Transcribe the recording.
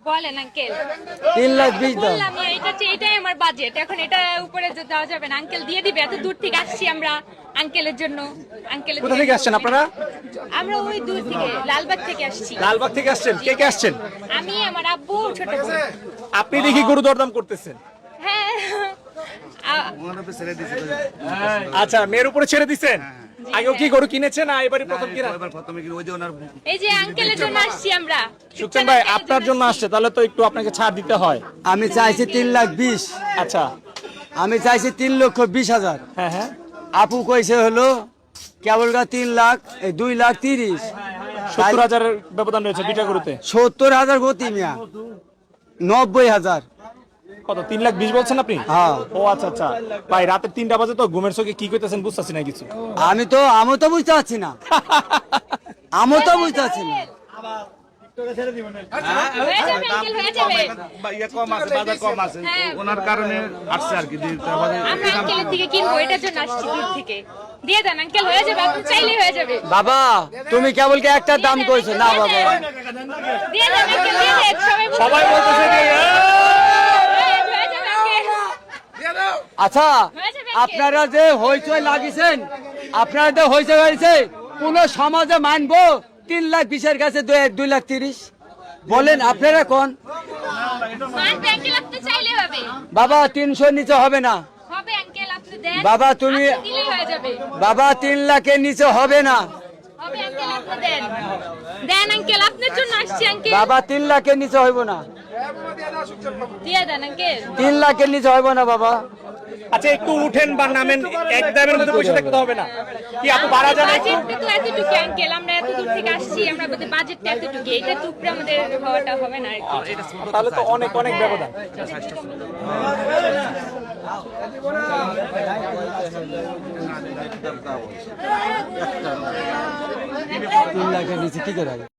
বলেন আঙ্কেল। 3,20,000 দাও। বললাম এটাই আমার বাজেট, এখন এটা উপরে যাওয়া যাবে না। আঙ্কেল দিয়ে দিবে, এত দূর থেকে আসছি আমরা আঙ্কেলের জন্য। কোথা থেকে আসছেন আপনারা? আমরা ওই দূর থেকে লালবাগ থেকে আসছি। লালবাগ থেকে আসছেন? কে কে আসছেন? আমি, আমার আব্বু, ছোট বোন। আপনি দেখি গরু দরদাম করতেছেন। হ্যাঁ। আচ্ছা, মেয়ের উপরে ছেড়ে দিছেন? আগেও কি গরু কিনেছেন না এবারই প্রথম কিনা? এই যে আঙ্কেলের জন্য আসছি আমরা। সুখচান ভাই আপনার জন্য আসছে, তাহলে তো একটু আপনাকে ছাড় দিতে হয়। আমি চাইছি 3,20,000। আচ্ছা, আমি চাইছি 3,20,000। হ্যাঁ হ্যাঁ, আপু কইছে হলো কেবল 3 লাখ, 2,30,000। 70,000 ব্যবধান রয়েছে দুইটা গরুতে। 70,000 গতি মিয়া, 90,000। কত? 3,20,000 বলছেন আপনি? হ্যাঁ। ও আচ্ছা আচ্ছা ভাই, রাতে 3টা বাজে তো ঘুমের চোখে কি কইতেছেন বুঝতেছি না কিছু। আমি তো বুঝতে পারছি না। আমি তো বুঝতে পারছি না। হয়ে যাবে আঙ্কেল, হয়ে যাবে। বাজার কম আছে, হ্যাঁ। ওনার কারণে আসছে আর কি। আমরা আঙ্কেলের থেকে কিনবো, এটার জন্য আসছি দূর থেকে। দিয়ে দেন আঙ্কেল, হয়ে যাবে, আপনি চাইলেই হয়ে যাবে। বাবা তুমি কেবল একটা দাম কইছো না বাবা। দিয়ে দেন আঙ্কেল, দিয়ে দেন। সবাই বলতেছে যে, হয়ে যাবে আঙ্কেল। আচ্ছা, হয়ে যাবে আঙ্কেল। আপনারা যে হইচই লাগিয়েছেন, আপনারা যে হইচই হয়েছে, কোন সমাজে মানবো 3,20,000 কাছে 2,30,000? বলেন আপনারা কোন? মানবে আঙ্কেল, আপনি চাইলেই হবে। বাবা 300 নিচে হবে না। হবে আঙ্কেল, আপনি দেন। বাবা, তুমি- আপনি দিলেই হয়ে যাবে। বাবা 3 লাখের নিচে হবে না। হবে আঙ্কেল, আপনি দেন। দেন আঙ্কেল, আপনার জন্য আসছি আঙ্কেল। বাবা 3 লাখের নিচে হইব না। দিয়ে দেন আঙ্কেল। 3 লাখের নিচে হইব না বাবা। আচ্ছা একটু উঠেন বা নামেন, এক দামের মধ্যে পয়সা থাকতে হবে না কি আপু? বাড়া জানা একটু। বাজেটটা তো এতটুকু আঙ্কেল, আমরা এত দূর থেকে আসছি, আমরা আমাদের বাজেটটা এতটুকু, এটা তো উপরে আমাদের হওয়াটা হবে না আর কি। তাহলে তো অনেক অনেক ব্যবধান। 3 লাখের নিচে কি করে হবে?